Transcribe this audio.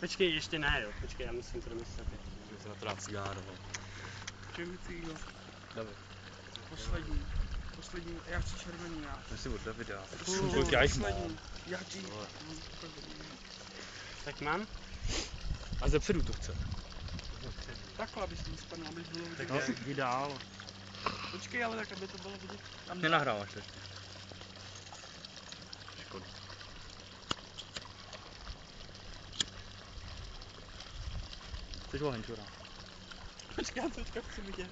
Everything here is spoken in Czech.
Počkej, ještě ne, jo. Počkej, já musím to domyslet. Že se na to dát cigáro. Čemicího. David. Poslední, já chci červený, já. Ty si od Davida. Kolik já jich mám? Já ti. Tak mám? A zepředu to chce. Takhle, abys tím spadl, abys bylo vidět. Tak jdi dál. Počkej, ale tak, aby to bylo vidět. Tam Nenahráváš ještě. Škoda. Chceš ohenčura? Počkej, já teďka chci vidět.